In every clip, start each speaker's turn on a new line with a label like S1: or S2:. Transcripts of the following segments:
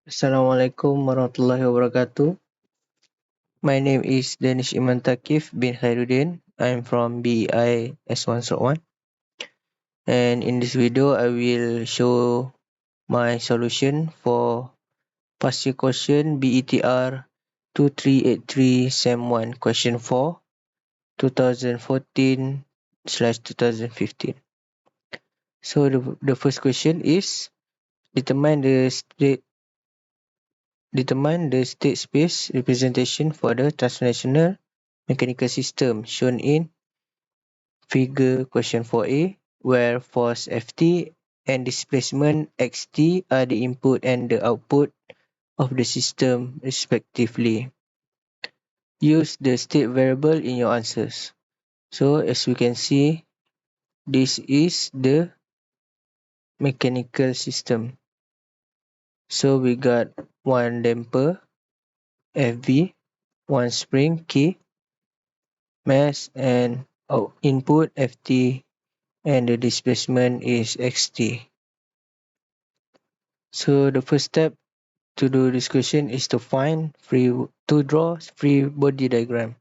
S1: Assalamualaikum warahmatullahi wabarakatuh. My name is Danish Iman Thaqif bin Khairuddin. I'm from BEI S1-1, and in this video I will show my solution for past year question BETR 2383 Sem 1 question 4 2014/2015. So the first question is determine the state space representation for the transnational mechanical system shown in figure question 4a, where force Ft and displacement Xt are the input and the output of the system respectively. Use the state variable in your answers. So as we can see, this is the mechanical system. So we got one damper Fv, one spring K, mass and input Ft, and the displacement is Xt. So the first step to do this question is to draw free body diagram.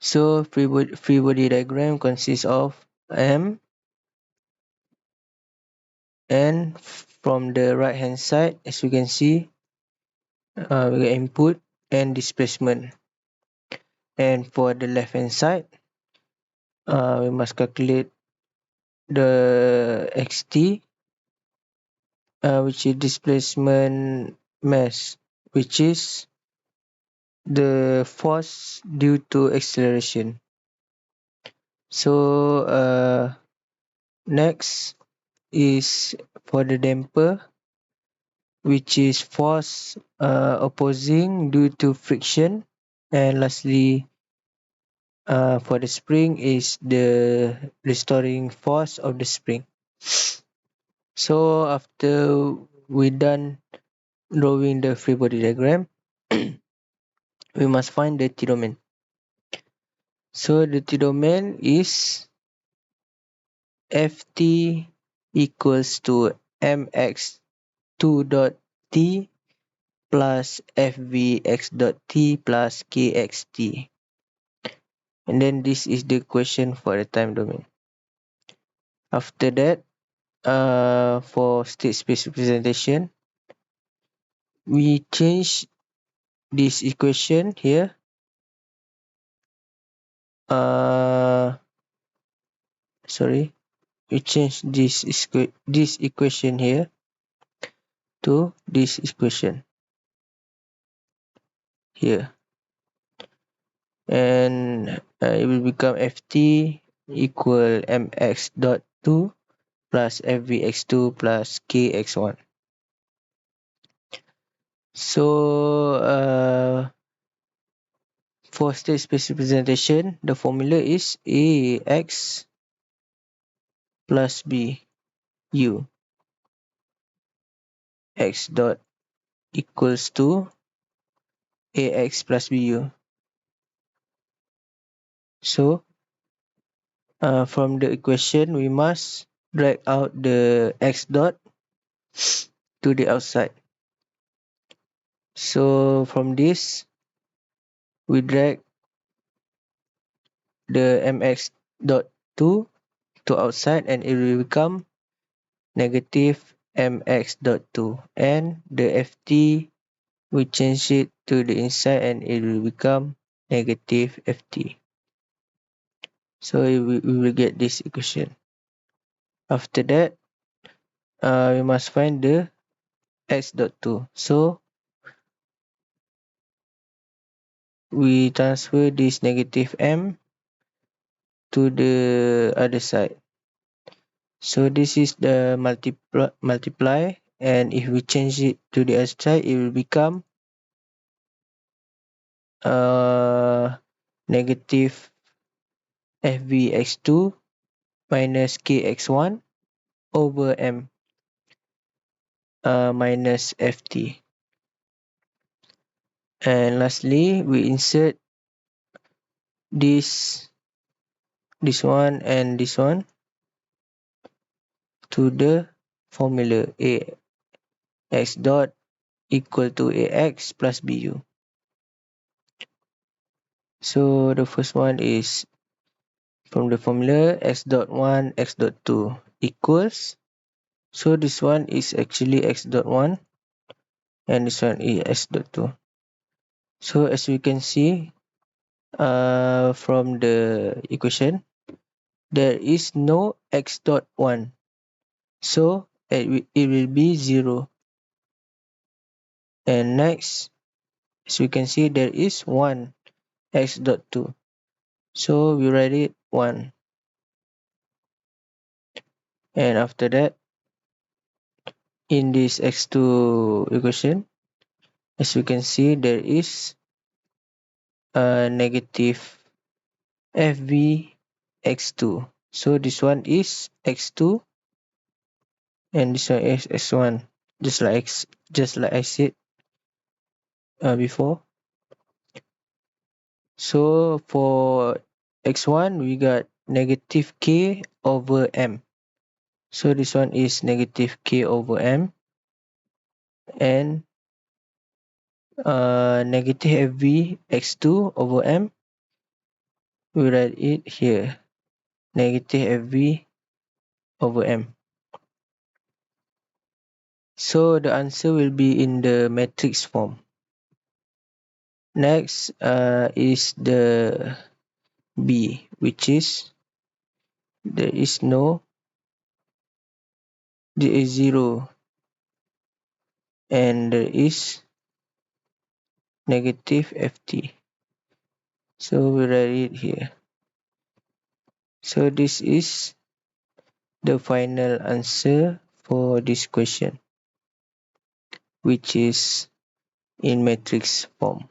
S1: So free body diagram consists of M, and from the right hand side, as you can see, we got input and displacement. And for the left hand side, we must calculate the Xt, which is displacement mass, which is the force due to acceleration. So next is for the damper, which is force opposing due to friction, and lastly for the spring is the restoring force of the spring. So after we done drawing the free body diagram, we must find the T-domain. So the T-domain is Ft equals to mx2 dot t plus fvx dot t plus kxt. And then this is the question for the time domain. After that, for state space representation, we change this equation here. We change this equation here to this equation here, and it will become Ft equal mx dot 2 plus fvx2 plus kx1. So for state space representation, the formula is Ax plus b u. X dot equals to Ax plus bu. So from the equation, we must drag out the x dot to the outside. So from this, we drag the mx dot 2 to outside, and it will become negative mx dot 2, and the Ft, we change it to the inside, and it will become negative Ft. So we will get this equation. After that, we must find the x dot 2. So we transfer this negative m to the other side. So this is the multiply, and if we change it to the other side, it will become negative fvx2 minus kx1 over m minus ft. And lastly, we insert this one and this one to the formula. x dot equal to ax plus bu. So the first one is from the formula x dot 1, x dot 2 equals. So this one is actually x dot 1 and this one is x dot 2. So as we can see from the equation, there is no x dot 1. So it will be 0. And next, as we can see, there is 1 x dot 2. So we write it 1. And after that, in this x2 equation, as we can see, there is a negative fv x2. So this one is x2 and this one is x1, just like I said before. So for x1 we got negative k over m. So this one is negative k over m, and negative fv x2 over m, we write it here, negative fv over m. So the answer will be in the matrix form. Next is the B, which is there is 0 and there is negative ft. So we write it here. So this is the final answer for this question, which is in matrix form.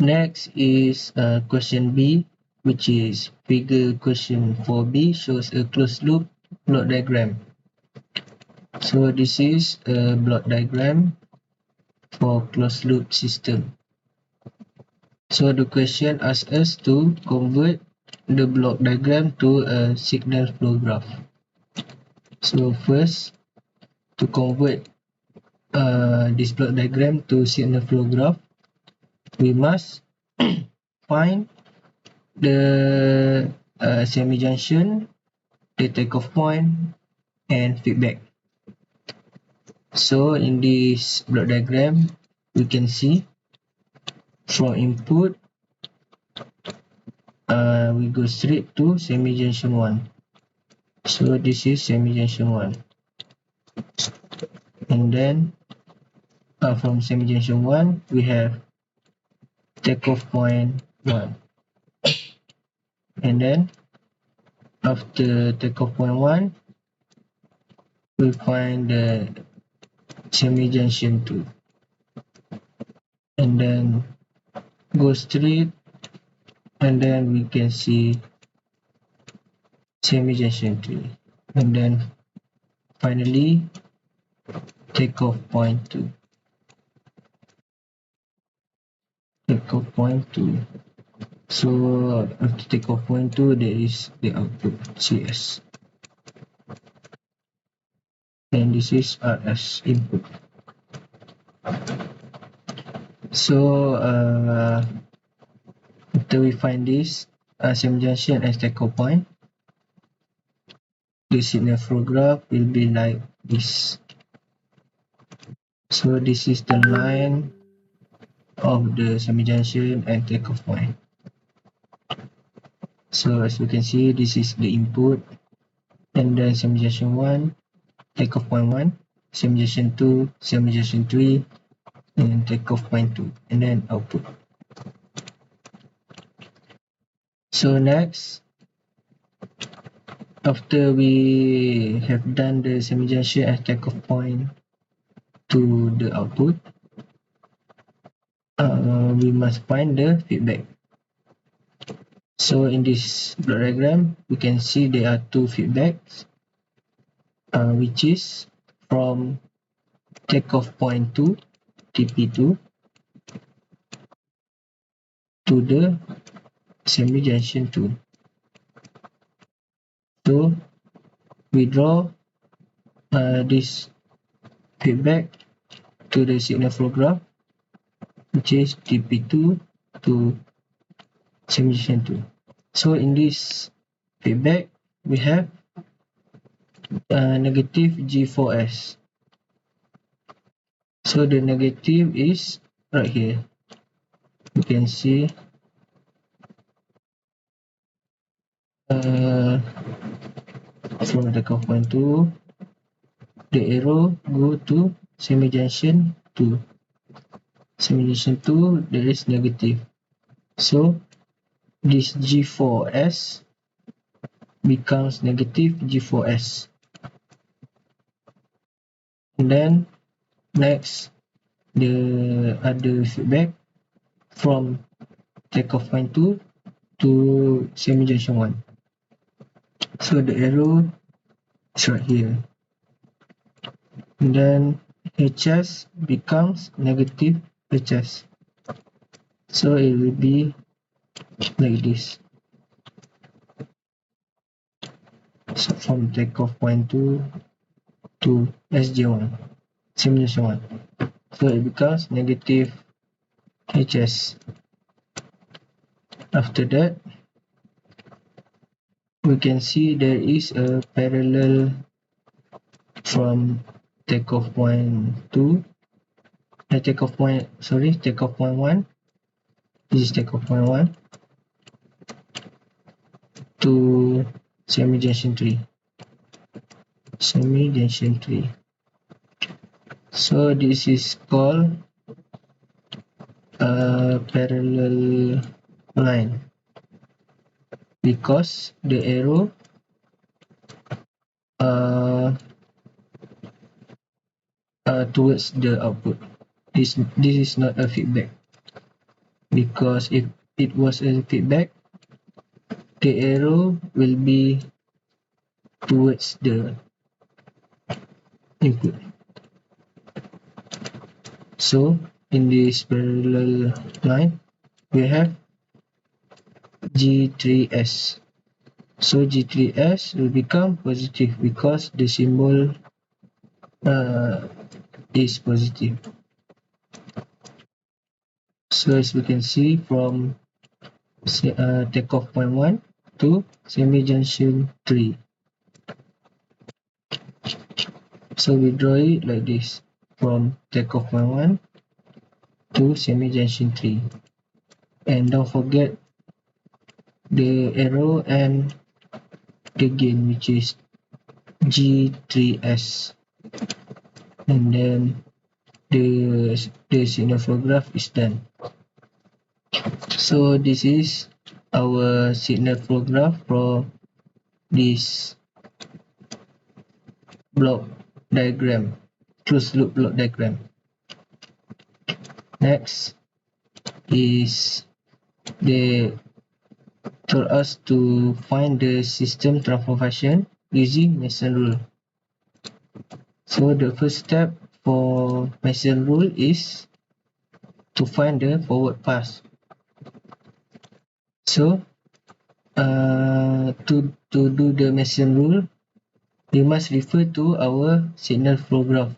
S1: Next is question B, which is figure question 4b shows a closed loop block diagram. So this is a block diagram for closed loop system. So the question asks us to convert the block diagram to a signal flow graph. So first, to convert this block diagram to signal flow graph, we must find the semi-junction, the takeoff point, and feedback. So in this block diagram, we can see from input, we go straight to semi-junction 1. So this is semi-junction 1. And then from semi-junction 1, we have takeoff point 1. And then after takeoff point 1, we find the semi-junction 2. And then go straight, and then we can see semi-junction 3. And then finally, takeoff point 2. Takeoff point 2. So after takeoff point 2, there is the output CS. And this is RS input. So after we find this semi-junction as takeoff point, the signal flow graph will be like this. So this is the line of the semi-junction and takeoff point. So as you can see, this is the input, and then semi-junction 1, takeoff point 1, semi-junction 2, semi-junction 3, and takeoff point 2, and then output. So next, after we have done the semi-junction and takeoff point to the output, we must find the feedback. So in this block diagram, we can see there are two feedbacks, which is from takeoff point 2, TP2, to the semi-junction 2. to withdraw this feedback to the signal flow graph, which is TP2 to semi-junction 2. So in this feedback, we have negative G4S. So the negative is right here. You can see from the cutoff point 2, the arrow go to semi-junction 2. Semi-junction 2, there is negative. So this G4S becomes negative G4S. And then next, the other feedback from takeoff point 2 to semi-junction 1. So the arrow is right here. And then HS becomes negative HS. So it will be like this. So from takeoff point 2 to SJ1, semi-junction 1. So it becomes negative HS. After that, we can see there is a parallel from takeoff point 2, takeoff point 1. This is takeoff point 1 to semi-junction 3. Semi-junction 3. So this is called a parallel line because the arrow towards the output. This is not a feedback, because if it was a feedback, the arrow will be towards the input. So in this parallel line, we have G3S. So G3S will become positive because the symbol is positive. So as we can see from takeoff point 1 to semi-junction 3. So we draw it like this, from takeoff point 1 to semi-junction 3. And don't forget the arrow and the gain, which is G3S. And then the signal flow graph is done. So this is our signal flow graph for this block diagram, closed loop block diagram. Next is they told us to find the system transfer function using Mason rule. So the first step for Mason rule is to find the forward path. So to do the Mason rule, we must refer to our signal flow graph.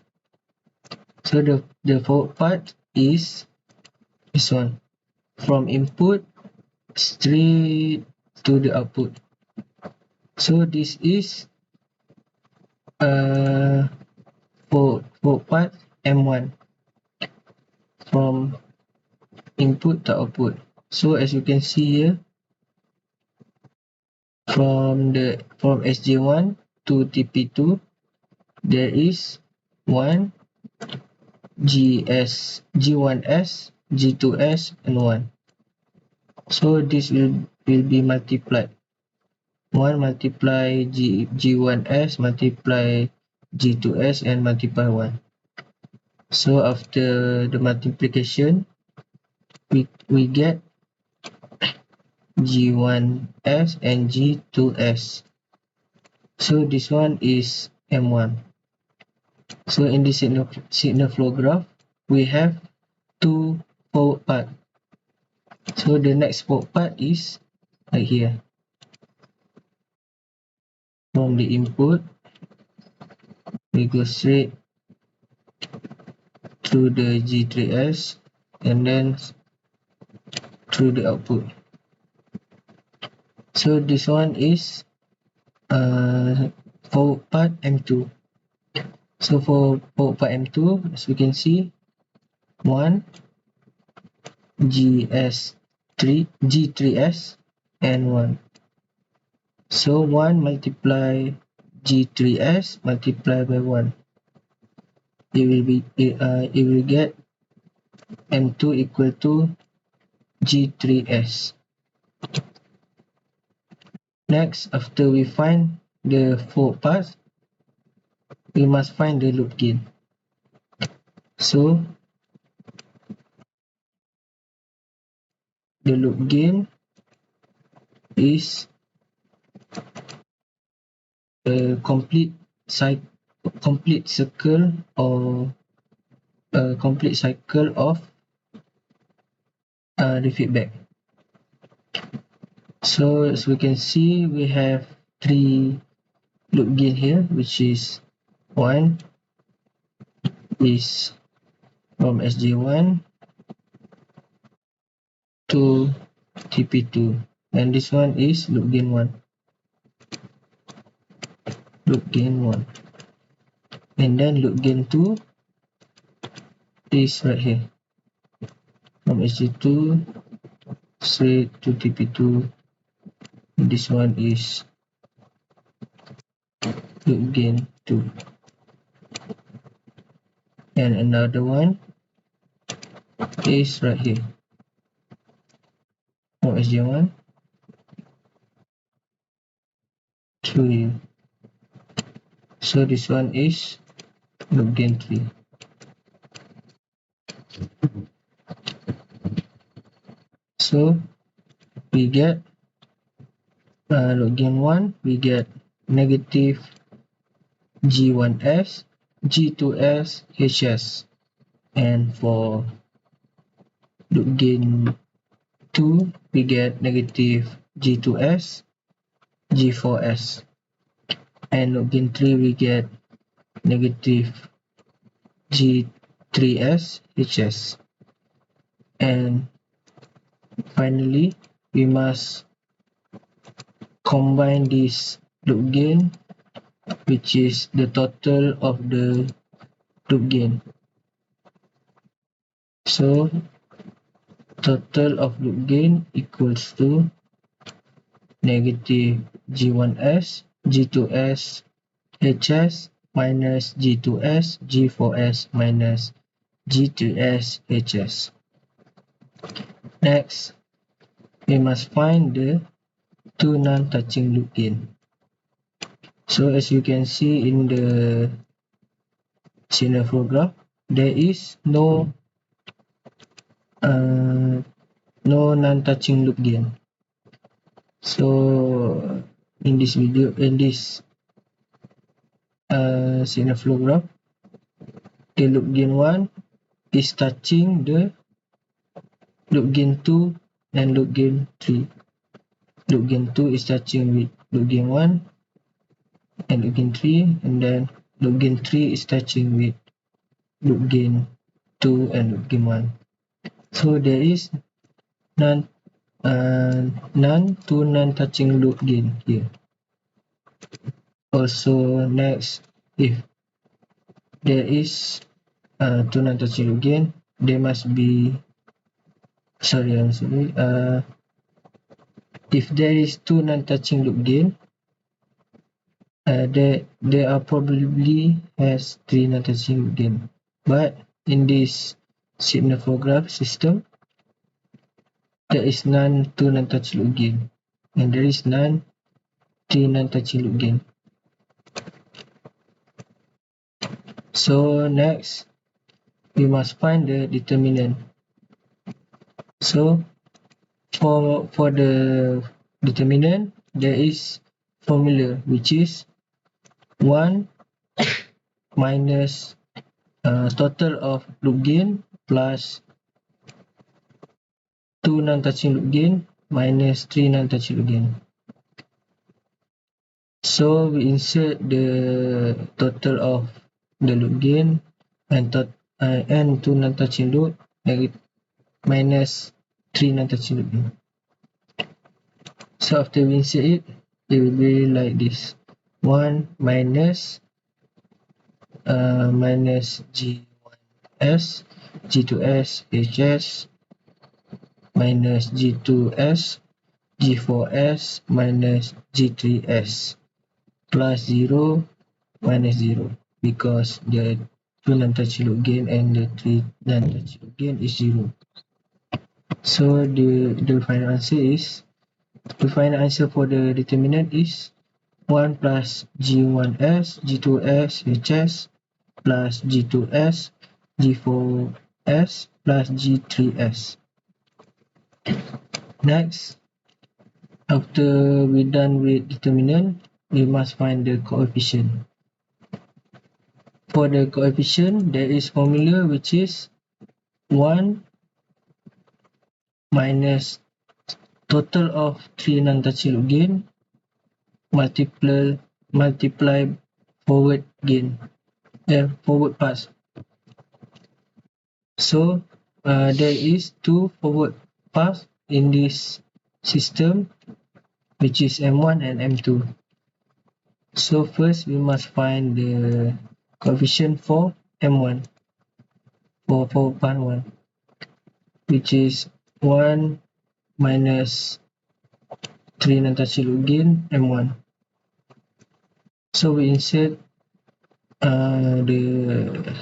S1: So the forward path is this one, from input straight to the output. So this is forward path M1 from input to output. So as you can see here, from SJ1 to TP2, there is one G1S, G2S, and 1. So this will be multiplied. 1 multiply G1S, multiply G2S, and multiply 1. So after the multiplication, we get G1S and G2S. So this one is M1. So in the signal flow graph, we have two forward path. So the next forward path is right here. From the input, we go straight through the G3S and then through the output. So this one is forward part M2. So for forward part M2, as we can see, 1 G3S and 1. So 1 multiply G3S multiply by 1. It will get M2 equal to G3S. Next, after we find the forward path, we must find the loop gain. So the loop gain is a complete circle or a complete cycle of the feedback. So as we can see, we have 3 loop gain here, which is 1 is from SJ1 to TP2, and this one is loop gain 1. Loop gain 1. And then loop gain 2 is right here. From SJ2 straight to TP2. This one is loop gain 2. And another one is right here. From SJ1 to here. So this one is loop gain 3. So we get loop gain 1, we get negative G1S, G2S, HS. And for loop gain 2, we get negative G2S, G4S. And loop gain 3, we get negative G3S, HS. And finally, we must combine this loop gain, which is the total of the loop gain. So total of loop gain equals to negative G1S, G2S, HS minus G2S, G4S minus G3S, HS. Next, we must find the 2 non-touching loop gain. So as you can see in the signal flow graph, there is no non-touching loop gain. So in this signal flow graph, the loop gain 1 is touching the loop gain 2 and loop gain 3. Loop gain 2 is touching with loop gain 1 and loop gain 3, and then loop gain 3 is touching with loop gain 2 and loop gain 1. So there is none to non-touching loop gain here. Also, next, if there is 2 non-touching loop gain, there must be if there is 2 non-touching loop gain, there are probably has 3 non-touching loop gain. But in this signal flow graph system, there is none 2 non-touching loop gain, and there is none 3 non-touching loop gain. So next, we must find the determinant. So for the determinant, there is formula, which is 1 minus total of loop gain plus 2 non-touching loop gain minus 3 non-touching loop gain. So we insert the total of the loop gain and 2 non-touching loop minus 3 non-touching loop gain. So after we insert it, it will be like this: 1 minus G1S, G2S, HS, minus G2S, G4S, minus G3S, plus 0, minus 0, because the 2 non-touching loop gain and the 3 non-touching loop gain is 0. So the final answer for the determinant is 1 plus G1S, G2S, HS, plus G2S, G4S, plus G3S. Next, after we're done with determinant, we must find the coefficient. For the coefficient, there is formula which is 1 minus total of 3 non-touching loop gain multiply forward gain, forward pass. So there is 2 forward pass in this system, which is M1 and M2. So first we must find the coefficient for M1, for forward pass 1, which is 1 minus 3 non-touching loop gain M1. So we insert the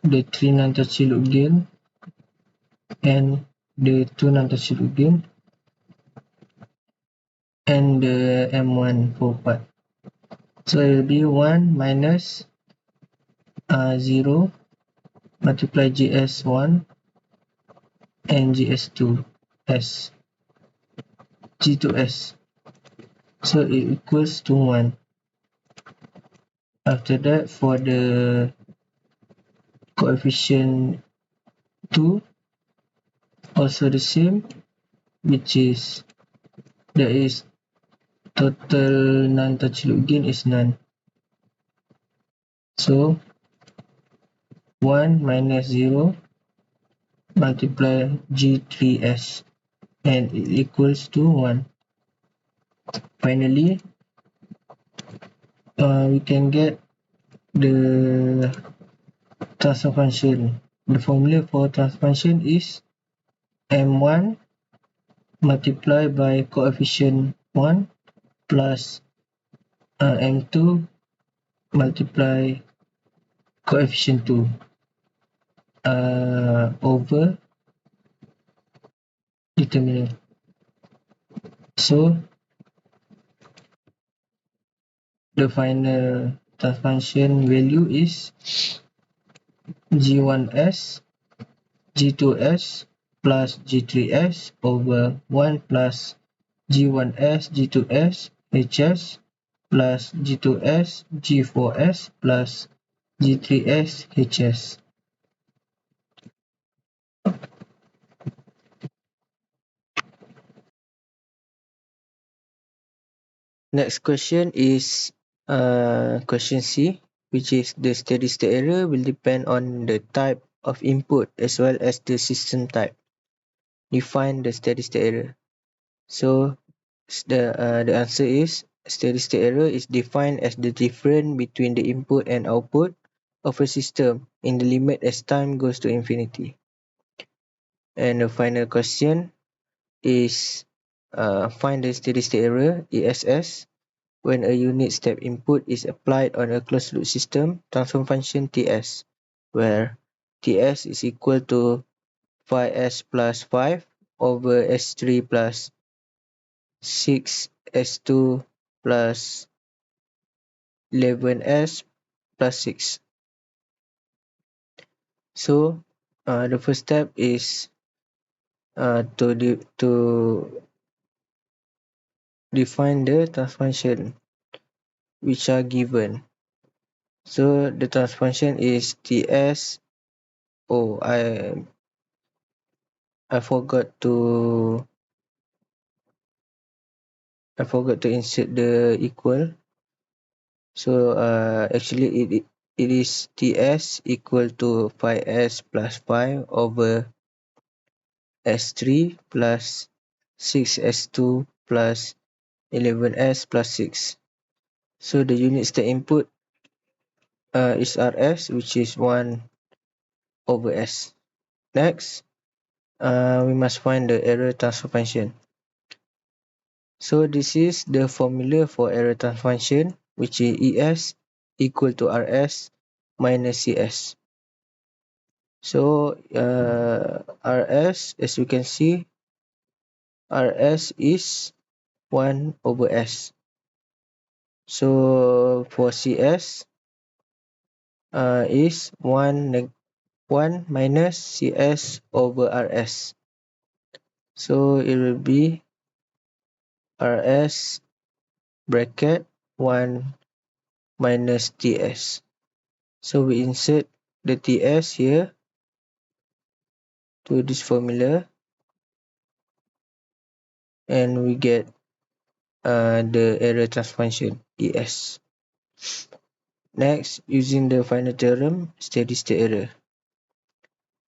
S1: 3 non-touching loop gain and the 2 non-touching loop gain and the M1 forward path. So it will be 1 minus 0 multiply GS1 and GS2S, G2S. So it equals to 1. After that, for the coefficient 2, also the same, which is there is total non-touching loop gain is none. So 1 minus 0 multiply G3S and it equals to 1. Finally, we can get the transfer function. The formula for transfer function is M1 multiplied by coefficient 1 plus M2 multiply coefficient 2 over determinant. So the final transfer function value is G1S, G2S plus G3S over 1 plus G1S, G2S, HS plus G2S, G4S plus G3S, HS. Next question is question C, which is the steady state error will depend on the type of input as well as the system type. Define the steady state error. So the answer is steady state error is defined as the difference between the input and output of a system in the limit as time goes to infinity. And the final question is find the steady state error, ESS, when a unit step input is applied on a closed loop system transfer function Ts, where Ts is equal to 5s plus 5 over s3 plus 6 s2 plus 11s plus 6. So the first step is to define the transfer function which are given. So the transfer function is Ts. Oh, I forgot to I forgot to insert the equal. So actually it is TS equal to 5S plus 5 over S3 plus 6S2 plus 11S plus 6. So the unit step input is RS, which is 1 over S. Next, we must find the error transfer function. So this is the formula for error transfer function, which is ES equal to RS minus CS. So RS, as you can see, RS is 1 over S. So for CS is 1 minus CS over RS. So it will be RS bracket 1 minus TS. So we insert the TS here to this formula, and we get the error transfer function ES. Next, using the final theorem, steady state error.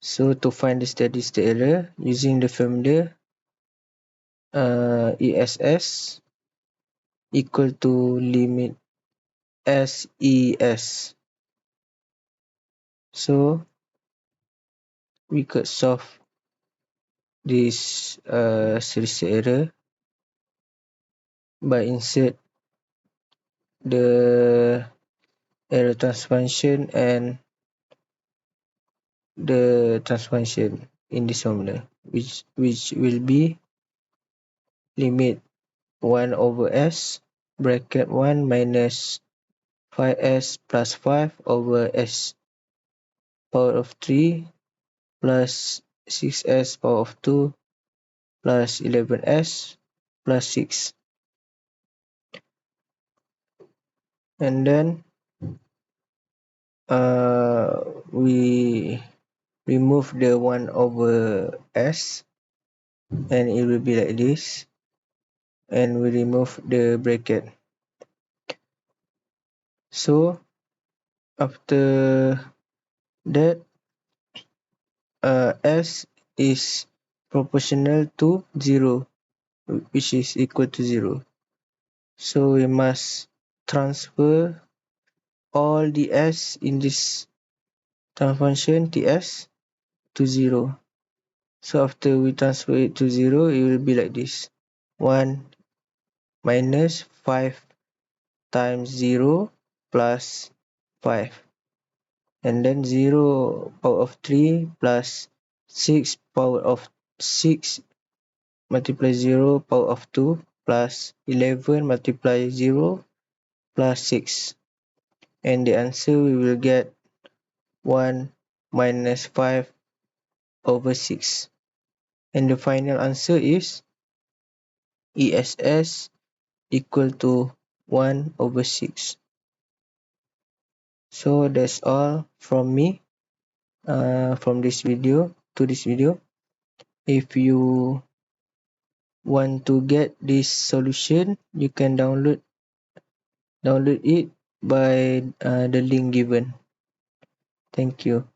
S1: So to find the steady state error, using the formula ESS equal to limit SES. So we could solve this steady state error by insert the error transfer function and the transfer function in this formula, which will be limit 1 over S bracket 1 minus 5S plus 5 over S power of 3 plus 6S power of 2 plus 11S plus 6. And then we remove the 1 over S, and it will be like this, and we remove the bracket. So after that, S is proportional to 0, which is equal to 0. So we must transfer all the S in this transfer function TS to 0. So after we transfer it to 0, it will be like this. 1 minus 5 times 0 plus 5. And then 0 power of 3 plus 6 power of 6 multiply 0 power of 2 plus 11 multiply 0 plus 6. And the answer we will get 1 minus 5 over 6. And the final answer is ESS equal to 1 over 6. So that's all from me from this video to this video. If you want to get this solution, you can download it by the link given. Thank you.